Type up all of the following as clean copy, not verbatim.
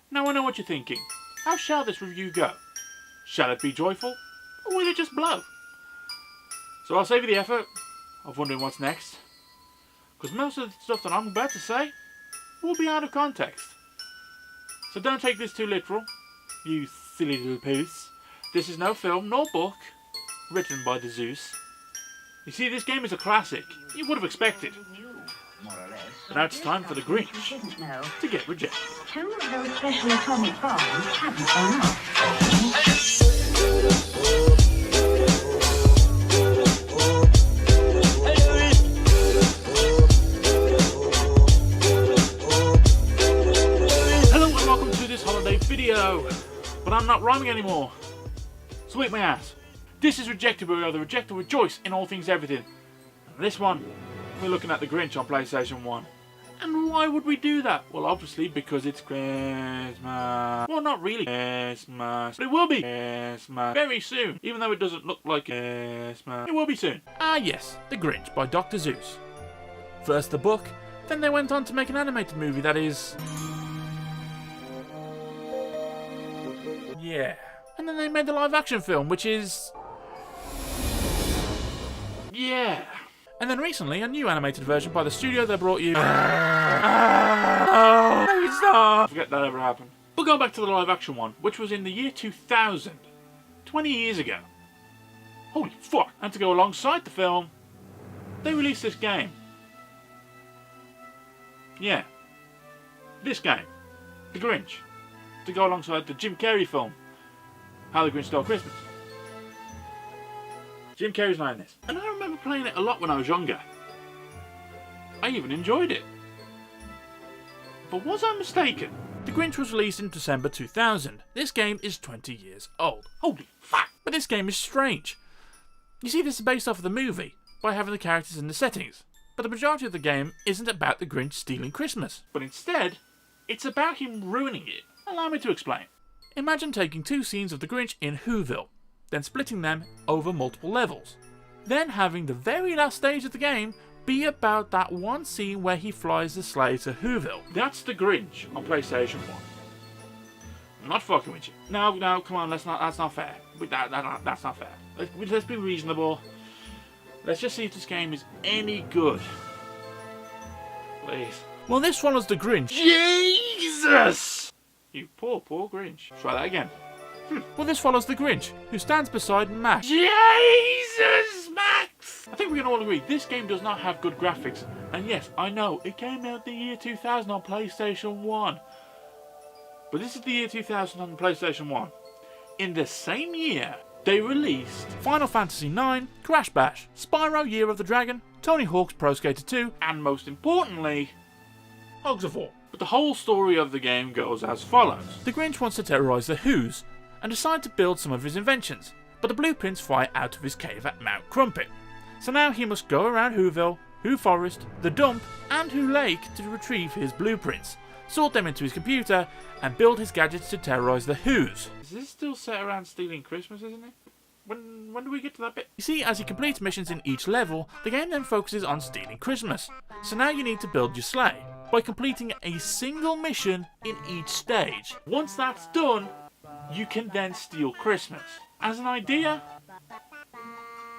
Now I know what you're thinking. How shall this review go? Shall it be joyful, or will it just blow? So I'll save you the effort of wondering what's next, because most of the stuff that I'm about to say will be out of context. So don't take this too literal, you silly little poos. This is no film nor book written by the Zeus. You see, this game is a classic. You would have expected. But now it's time for the Grinch to get rejected. Two of those special atomic bombs haven't gone off. Hello and welcome to this holiday video. But I'm not rhyming anymore. Sweep my ass. This is Rejected, where we are the reject or rejoice in all things everything. And this one, we're looking at the Grinch on PlayStation 1. And why would we do that? Well, obviously because it's Christmas. Well, not really Christmas, but it will be Christmas very soon. Even though it doesn't look like Christmas, it will be soon. Ah yes, The Grinch by Dr. Zeus. First the book, then they went on to make an animated movie that is... yeah. And then they made the live action film, which is... yeah. And then recently, a new animated version by the studio that brought you... Forget that ever happened. We'll go back to the live action one, which was in the year 2000. 20 years ago. Holy fuck. And to go alongside the film, they released this game. Yeah. This game. The Grinch. To go alongside the Jim Carrey film, How the Grinch Stole Christmas. Jim Carrey's not in this. And I remember playing it a lot when I was younger. I even enjoyed it. But was I mistaken? The Grinch was released in December 2000. This game is 20 years old. Holy fuck! But this game is strange. You see, this is based off of the movie, by having the characters in the settings. But the majority of the game isn't about the Grinch stealing Christmas. But instead, it's about him ruining it. Allow me to explain. Imagine taking two scenes of the Grinch in WhoVille, then splitting them over multiple levels. Then having the very last stage of the game be about that one scene where he flies the sleigh to WhoVille. That's the Grinch on PlayStation 1. I'm not fucking with you. No, come on, that's not fair. That's not fair. Let's be reasonable. Let's just see if this game is any good. Please. Well, this follows the Grinch. Jesus! You poor Grinch. Try that again. Well, this follows the Grinch, who stands beside Max. Jesus, Max! I think we can all agree, this game does not have good graphics. And yes, I know, it came out the year 2000 on PlayStation 1. But this is the year 2000 on PlayStation 1. In the same year, they released Final Fantasy IX, Crash Bash, Spyro Year of the Dragon, Tony Hawk's Pro Skater 2, and most importantly, Hogs of War. But the whole story of the game goes as follows. The Grinch wants to terrorize the Who's, and decide to build some of his inventions, but the blueprints fly out of his cave at Mount Crumpit. So now he must go around WhoVille, Who Forest, the Dump, and Who Lake to retrieve his blueprints, sort them into his computer, and build his gadgets to terrorize the Who's. Is this still set around stealing Christmas, isn't it? When do we get to that bit? You see, as he completes missions in each level, the game then focuses on stealing Christmas. So now you need to build your sleigh, by completing a single mission in each stage. Once that's done, you can then steal Christmas. As an idea,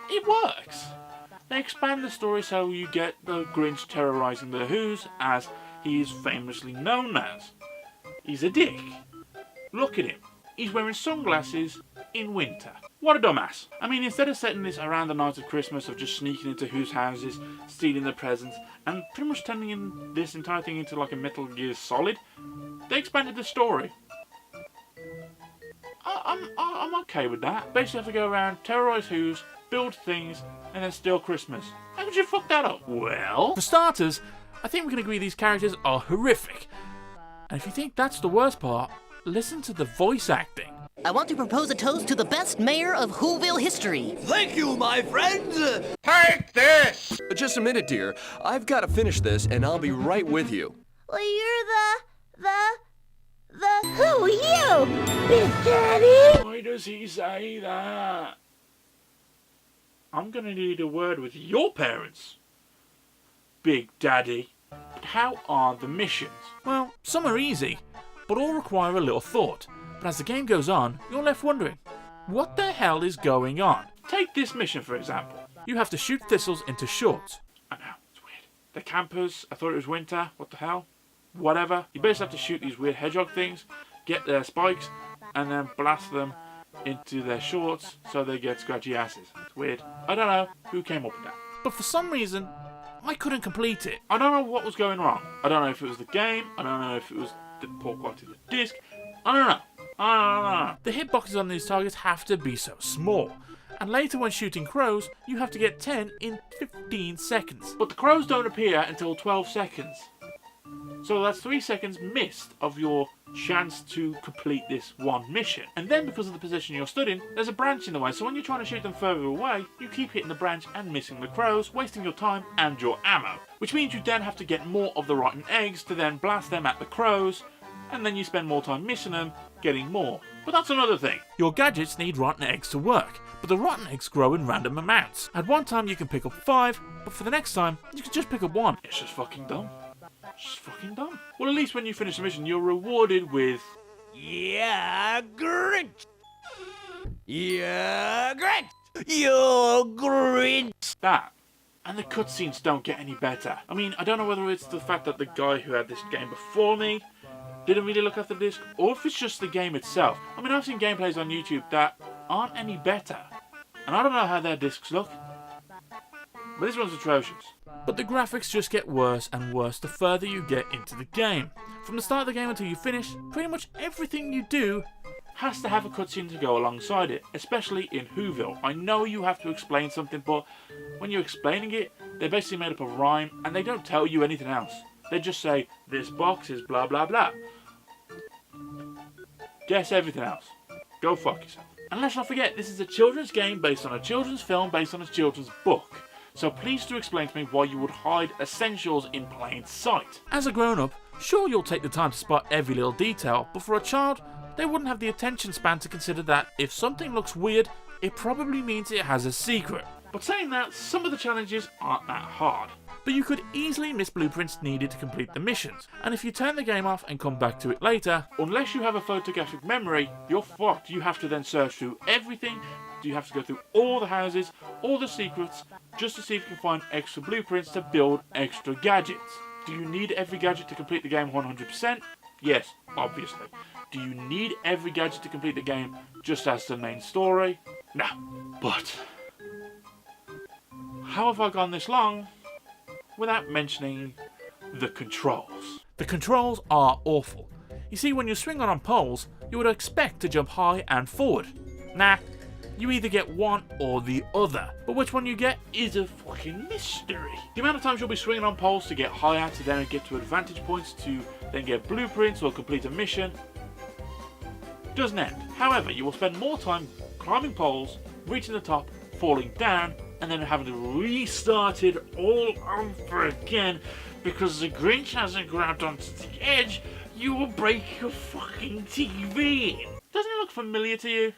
it works. They expand the story so you get the Grinch terrorizing the Who's, as he is famously known as. He's a dick. Look at him. He's wearing sunglasses in winter. What a dumbass. I mean, instead of setting this around the night of Christmas, of just sneaking into Who's houses, stealing their presents, and pretty much turning this entire thing into like a Metal Gear Solid, they expanded the story. I'm okay with that. Basically have to go around, terrorize Who's, build things, and then steal Christmas. How could you fuck that up? Well, for starters, I think we can agree these characters are horrific. And if you think that's the worst part, listen to the voice acting. I want to propose a toast to the best mayor of WhoVille history. Thank you, my friend! Take this! Just a minute, dear. I've got to finish this, and I'll be right with you. Well, you're the who, you, Big Daddy? Why does he say that? I'm gonna need a word with your parents, Big Daddy. How are the missions? Well, some are easy, but all require a little thought. But as the game goes on, you're left wondering, what the hell is going on? Take this mission for example. You have to shoot thistles into shorts. I know, it's weird. The campers, I thought it was winter, what the hell? Whatever. You basically have to shoot these weird hedgehog things, get their spikes, and then blast them into their shorts so they get scratchy asses. It's weird. I don't know who came up with that. But for some reason, I couldn't complete it. I don't know what was going wrong. I don't know if it was the game. I don't know if it was the poor quality of the disc. I don't know. The hitboxes on these targets have to be so small. And later when shooting crows, you have to get 10 in 15 seconds. But the crows don't appear until 12 seconds. So that's 3 seconds missed of your chance to complete this one mission. And then because of the position you're stood in, there's a branch in the way, so when you're trying to shoot them further away, you keep hitting the branch and missing the crows, wasting your time and your ammo. Which means you then have to get more of the rotten eggs to then blast them at the crows, and then you spend more time missing them, getting more. But that's another thing. Your gadgets need rotten eggs to work, but the rotten eggs grow in random amounts. At one time you can pick up 5, but for the next time, you can just pick up 1. It's just fucking dumb. Just fucking dumb. Well, at least when you finish the mission, you're rewarded with... Yeah, Grinch! Yeah, Grinch! You're Grinch! that. And the cutscenes don't get any better. I mean, I don't know whether it's the fact that the guy who had this game before me didn't really look after the disc, or if it's just the game itself. I mean, I've seen gameplays on YouTube that aren't any better. And I don't know how their discs look. But this one's atrocious. But the graphics just get worse and worse the further you get into the game. From the start of the game until you finish, pretty much everything you do has to have a cutscene to go alongside it, especially in WhoVille. I know you have to explain something, but when you're explaining it, they're basically made up of rhyme and they don't tell you anything else. They just say, this box is blah blah blah. Guess everything else. Go fuck yourself. And let's not forget, this is a children's game based on a children's film based on a children's book. So please do explain to me why you would hide essentials in plain sight. As a grown-up, sure you'll take the time to spot every little detail, but for a child, they wouldn't have the attention span to consider that if something looks weird, it probably means it has a secret. But saying that, some of the challenges aren't that hard. But you could easily miss blueprints needed to complete the missions, and if you turn the game off and come back to it later, unless you have a photographic memory, you're fucked. You have to then search through everything. You have to go through all the houses, all the secrets, just to see if you can find extra blueprints to build extra gadgets. Do you need every gadget to complete the game 100%? Yes, obviously. Do you need every gadget to complete the game just as the main story? No. But how have I gone this long without mentioning the controls? The controls are awful. You see, when you're swinging on poles, you would expect to jump high and forward. Nah. You either get one or the other, but which one you get is a fucking mystery. The amount of times you'll be swinging on poles to get higher, to then get to advantage points, to then get blueprints or complete a mission, doesn't end. However, you will spend more time climbing poles, reaching the top, falling down, and then having to restart it all over again because the Grinch hasn't grabbed onto the edge. You will break your fucking TV. Doesn't it look familiar to you?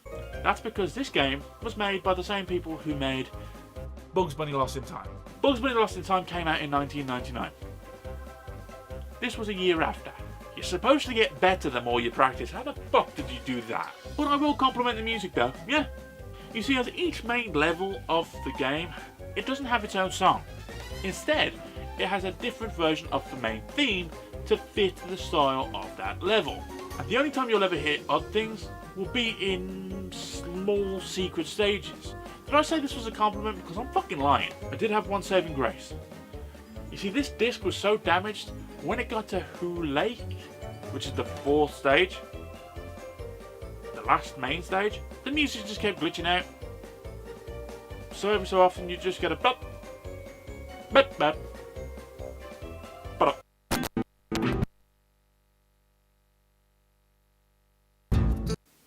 That's because this game was made by the same people who made Bugs Bunny Lost in Time. Bugs Bunny Lost in Time came out in 1999. This was a year after. You're supposed to get better the more you practice. How the fuck did you do that? But I will compliment the music though, yeah. You see, as each main level of the game, it doesn't have its own song. Instead, it has a different version of the main theme to fit the style of that level. And the only time you'll ever hear odd things will be in small secret stages. Did I say this was a compliment? Because I'm fucking lying. I did have one saving grace. You see, this disc was so damaged, when it got to Who Lake, which is the 4th stage, the last main stage, the music just kept glitching out. So every so often you just get a bop, bop, bop, bop.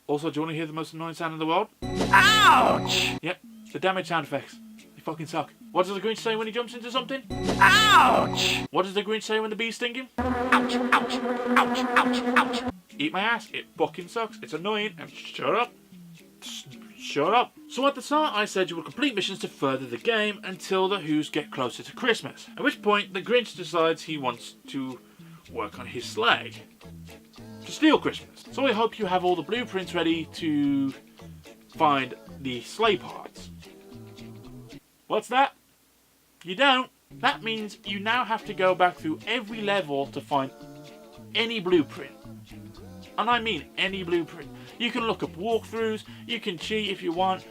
Also, do you want to hear the most annoying sound in the world? Ouch! Yep, the damage sound effects. They fucking suck. What does the Grinch say when he jumps into something? Ouch! What does the Grinch say when the bee's stinging? Ouch, ouch, ouch, ouch, ouch. Eat my ass. It fucking sucks. It's annoying. And shut up. Shut up. So at the start I said you would complete missions to further the game until the Who's get closer to Christmas. At which point the Grinch decides he wants to work on his sleigh. to steal Christmas. So I hope you have all the blueprints ready to find the sleigh parts. What's that? You don't? That means you now have to go back through every level to find any blueprint. And I mean any blueprint. You can look up walkthroughs, you can cheat if you want,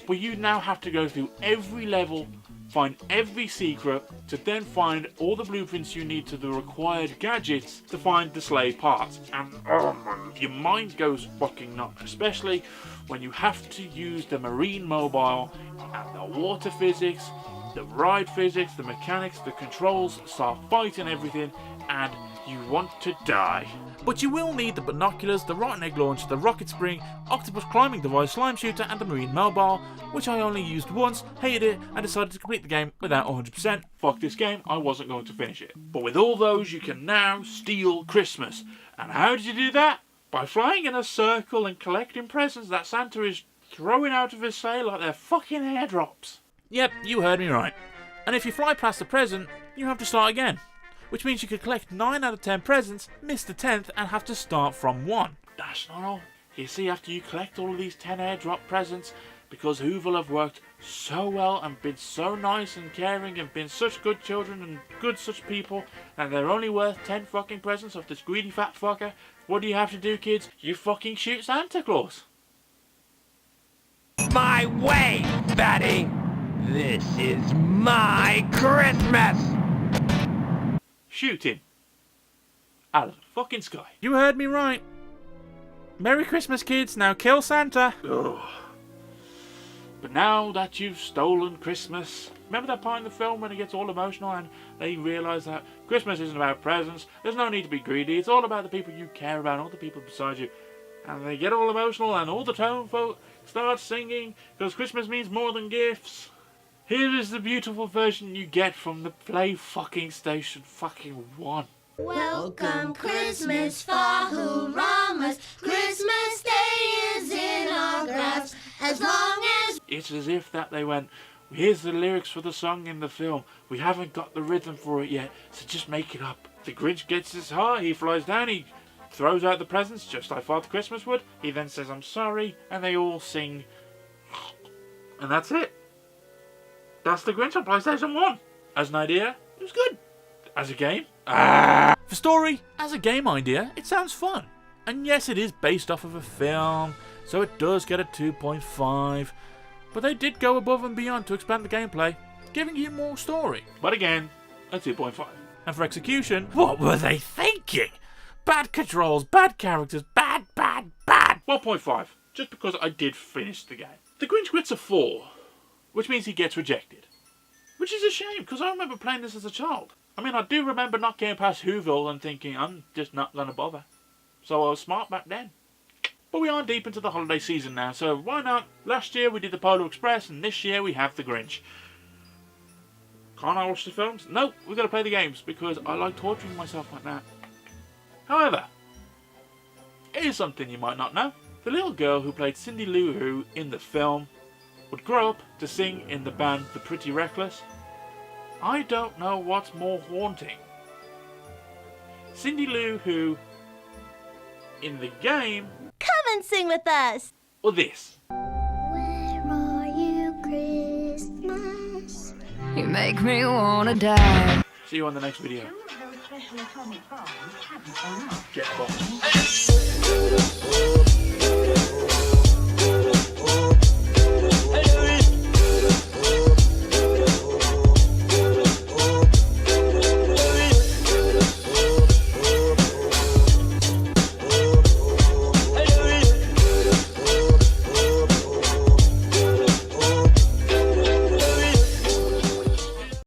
but you now have to go through every level, find every secret, to then find all the blueprints you need to the required gadgets to find the sleigh parts. And oh man, your mind goes fucking nuts, especially when you have to use the marine mobile and the water physics, the ride physics, the mechanics, the controls, start fighting everything, and you want to die. But you will need the binoculars, the rotten egg launcher, the rocket spring, octopus climbing device, slime shooter, and the marine mobile, which I only used once, hated it, and decided to complete the game without 100%. Fuck this game, I wasn't going to finish it. But with all those, you can now steal Christmas. And how did you do that? By flying in a circle and collecting presents that Santa is throwing out of his sleigh like they're fucking airdrops. Yep, you heard me right. And if you fly past the present, you have to start again. Which means you could collect 9 out of 10 presents, miss the 10th, and have to start from 1. That's not all. You see, after you collect all of these 10 airdrop presents, because WhoVille have worked so well and been so nice and caring and been such good children and good such people, and they're only worth 10 fucking presents off this greedy fat fucker, what do you have to do, kids? You fucking shoot Santa Claus. My way, Betty. This is my Christmas. Shoot him. Out of the fucking sky. You heard me right. Merry Christmas, kids. Now kill Santa. Ugh. But now that you've stolen Christmas, remember that part in the film when it gets all emotional and they realise that Christmas isn't about presents, there's no need to be greedy, it's all about the people you care about, all the people beside you. And they get all emotional and all the town folk start singing because Christmas means more than gifts. Here is the beautiful version you get from the Play fucking Station fucking 1. Welcome Christmas, Fahuramas. Christmas Day is in our grasp. As long as It's as if that they went, here's the lyrics for the song in the film. We haven't got the rhythm for it yet, so just make it up. The Grinch gets his heart, he flies down, he throws out the presents just like Father Christmas would. He then says, I'm sorry, and they all sing. And that's it. That's the Grinch on PlayStation 1. As an idea, it was good. As a game, For story, as a game idea, it sounds fun. And yes, it is based off of a film, so it does get a 2.5. But they did go above and beyond to expand the gameplay, giving you more story. But again, a 2.5. And for execution, what were they thinking? Bad controls, bad characters, bad. 1.5, just because I did finish the game. The Grinch gets a 4. Which means he gets rejected. Which is a shame, because I remember playing this as a child. I mean, I do remember not getting past WhoVille and thinking, I'm just not going to bother. So I was smart back then. But we are deep into the holiday season now, so why not? Last year we did the Polar Express, and this year we have the Grinch. Can't I watch the films? No, we've got to play the games, because I like torturing myself like that. However, here's something you might not know. The little girl who played Cindy Lou Who in the film would grow up to sing in the band The Pretty Reckless. I don't know what's more haunting. Cindy Lou Who in the game, come and sing with us. or this. Where are you, Christmas? You make me wanna die. See you on the next video. Some of those special atomic bombs haven't gone off. Get bombs.